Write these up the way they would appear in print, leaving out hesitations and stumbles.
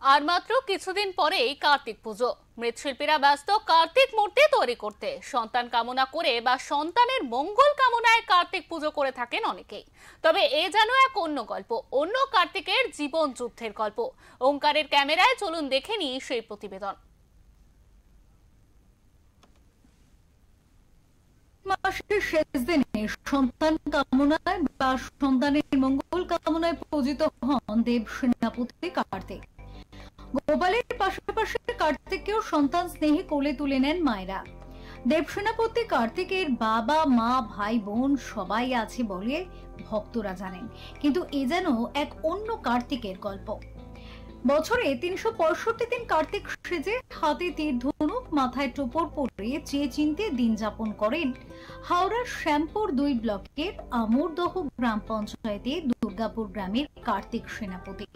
আর মাত্র কিছুদিন পরেই কার্তিক পুজো। মৃৎশিল্পীরা ব্যস্ত কার্তিক মূর্তি তৈরি করতে। সন্তান কামনা করে বা সন্তানের মঙ্গল কামনায় কার্তিক পুজো করে থাকেন অনেকেই। তবে এ যেন এক অন্য গল্প, অন্য কার্তিকের জীবন যুদ্ধের গল্প। ওঙ্কারের ক্যামেরায় চলুন দেখে নিই সেই প্রতিবেদন। মাসের শেষ দিনে সন্তান কামনায় বা সন্তানের মঙ্গল কামনায় পূজিত হন দেব সেনাপতি কার্তিক। গোপালের পাশাপাশি কার্তিককেও সন্তান স্নেহে কোলে তুলে নেন মায়েরা। দেব সেনাপতি কার্তিকের বাবা মা ভাই বোন সবাই আছে বলে ভক্তরা জানেন, কিন্তু এ যেন এক অন্য কার্তিকের গল্প। বছরে ৩৬৫ দিন কার্তিক সেজে হাতে তীর ধনুক মাথায় টোপর পরে চেয়ে চিনতে দিন যাপন করেন হাওড়ার শ্যামপুর ২ ব্লকের আমরদহ গ্রাম পঞ্চায়েতে দুর্গাপুর গ্রামের কার্তিক সেনাপতি।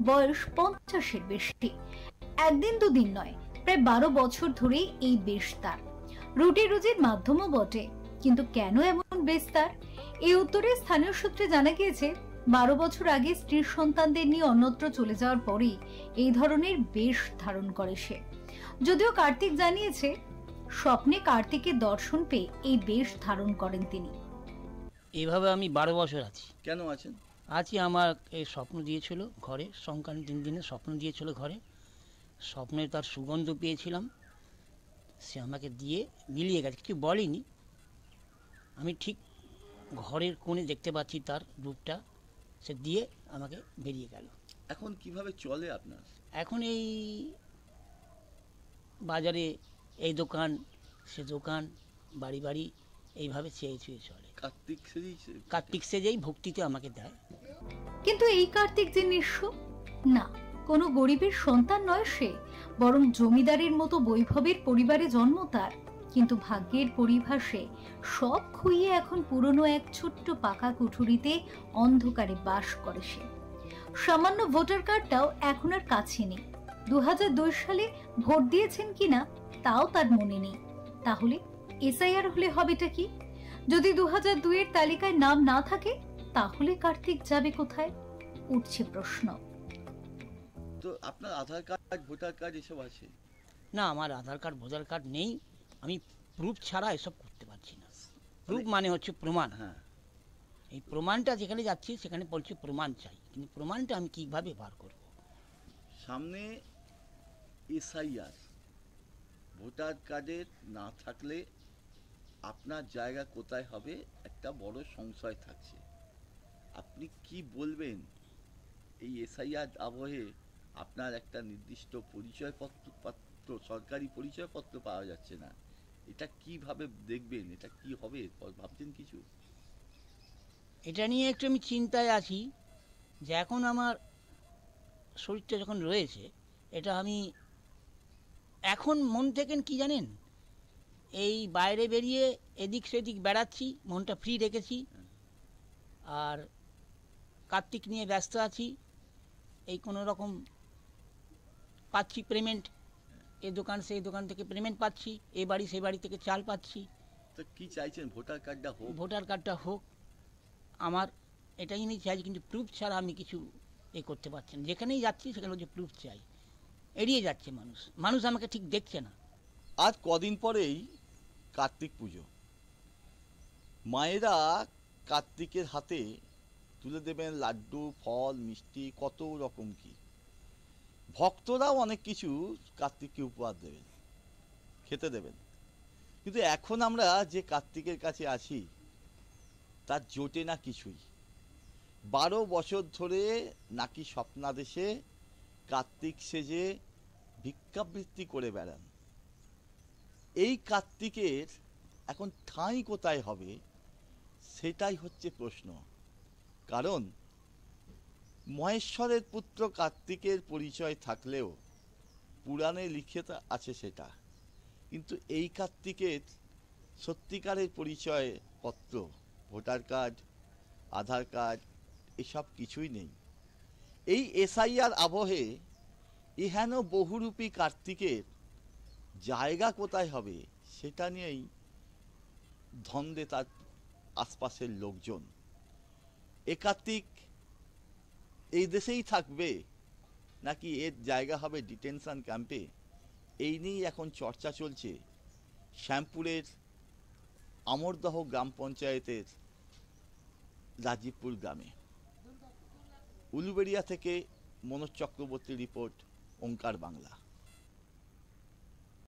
বয়স ৫০-এর বেশি। একদিন দুদিন নয়, প্রায় ১২ বছর ধরে এই বেশ তার। রুটি রুজির মাধ্যমও বটে, কিন্তু কেন এমন বেশ তার? এই উত্তরে স্থানীয় সূত্রে জানা গিয়েছে ১২ বছর আগে স্ত্রীর সন্তানদের নিয়ে অন্যত্র চলে যাওয়ার পরেই এই ধরনের বেশ ধারণ করে সে। যদিও কার্তিক জানিয়েছে স্বপ্নে কার্তিকের দর্শন পেয়ে এই বেশ ধারণ করেন তিনি। এইভাবে আমি ১২ বছর আছি। কেন আছেন? আছি, আমার এই স্বপ্ন দিয়েছিল ঘরে, সংক্রান্তি দিনে স্বপ্ন দিয়েছিল ঘরে। স্বপ্নে তার সুগন্ধ পেয়েছিলাম, সে আমাকে দিয়ে মিলিয়ে গেছে, কিছু বলেনি। আমি ঠিক ঘরের কোণে দেখতে পাচ্ছি তার রূপটা, সে দিয়ে আমাকে বেরিয়ে গেল। এখন কিভাবে চলে আপনার? এখন এই বাজারে এই দোকান সে দোকান, বাড়ি বাড়ি এইভাবে চেয়ে চেয়ে চলে। কার্তিক সেজেই ভক্তিতে আমাকে দেয়। কিন্তু এই কার্তিক যে নিঃস্ব না, কোনো গরিবের সন্তান নয় সে, বরং জমিদারের মতো বৈভবের পরিবারে জন্ম তার। কিন্তু ভাগ্যের পরিভাষে সব খুইয়ে এখন পুরনো এক ছোট্ট পাকা কুঠুরিতে অন্ধকারে বাস করে সে। সামান্য ভোটার কার্ডটাও এখন আর কাছে নেই। ২০০২ সালে ভোট দিয়েছেন কিনা তাও তার মনে নেই। তাহলে এসআইআর হলে হবেটা কি? যদি ২০০২ এর তালিকায় নাম না থাকে, তাহলে কার্তিক যাবে কোথায়? উঠছে প্রশ্ন। তো আপনার আধার কার্ড ভোটার কার্ড এসব আছে? না, আমার আধার কার্ড ভোটার কার্ড নেই। আমি প্রুফ ছাড়া এসব করতে পারছি না। প্রুফ মানে হচ্ছে প্রমাণ। হ্যাঁ, এই প্রমাণটা যেখানে যাচ্ছি সেখানে বলছে প্রমাণ চাই, কিন্তু প্রমাণটা আমি কিভাবে বার করব? সামনে এসআইআর, ভোটার কার্ডের না থাকলে আপনার জায়গা কোথায় হবে একটা বড় সংশয় থাকছে। আপনি কি বলবেন? এই এসআইআর আবহে আপনার একটা নির্দিষ্ট পরিচয়পত্র, সরকারি পরিচয়পত্র পাওয়া যাচ্ছে না। এটা কিভাবে দেখবেন? এটা কি হবে ভাবছেন কিছু? এটা নিয়ে একটু আমি চিন্তায় আছি যে এখন আমার শরীরটা যখন রয়েছে, এটা আমি এখন মন থেকে কি জানেন, এই বাইরে বেরিয়ে এদিক সেদিক বেড়াচ্ছি, মনটা ফ্রি রেখেছি। আর কার্তিক নিয়ে ব্যস্ত আছি। এই কোনো রকম পাচ্ছি পেমেন্ট, এই দোকান সেই দোকান থেকে পেমেন্ট পাচ্ছি, এই বাড়ি সেই বাড়ি থেকে চাল পাচ্ছি। তো কি চাইছেন? ভোটার কার্ডটা হোক? ভোটার কার্ডটা হোক, আমার এটাই আমি চাইছি, কিন্তু প্রুফ ছাড়া আমি কিছু করতে পারছি না। যেখানেই যাচ্ছি সেখানে যে প্রুফ চাই, এড়িয়ে যাচ্ছে মানুষ। মানুষ আমাকে ঠিক দেখছে না। আজ কদিন পরেই কার্তিক পুজো। মায়েরা কার্তিকের হাতে তুলে দেবেন লাড্ডু, ফল, মিষ্টি, কত রকম কি। ভক্তরাও অনেক কিছু কার্তিককে উপহার দেবেন, খেতে দেবেন। কিন্তু এখন আমরা যে কার্তিকের কাছে আছি তার জোটে না কিছুই। ১২ বছর ধরে নাকি স্বপ্নাদেশে কার্তিক সেজে ভিক্ষাবৃত্তি করে বেড়ান। এই কার্তিকের এখন ঠাঁই কোথায় হবে সেটাই হচ্ছে প্রশ্ন। কারণ মহেশ্বরের পুত্র কার্তিকের পরিচয় থাকলেও পুরাণে লিখিত আছে সেটা, কিন্তু এই কার্তিকের সত্যিকারের পরিচয় পত্র, ভোটার কার্ড, আধার কার্ড এসব কিছুই নেই। এই এসআইআর আবহে এহেন বহুরূপী কার্তিকের জায়গা কোথায় হবে সেটা নিয়েই ধন্দে তার আশপাশের লোকজন। এ কার্তিক এই দেশেই থাকবে নাকি এর জায়গা হবে ডিটেনশন ক্যাম্পে, এই নিয়েই এখন চর্চা চলছে শ্যামপুরের আমরদহ গ্রাম পঞ্চায়েতের রাজীবপুর গ্রামে। উলুবেড়িয়া থেকে মনোজ চক্রবর্তী রিপোর্ট, ওঙ্কার বাংলা।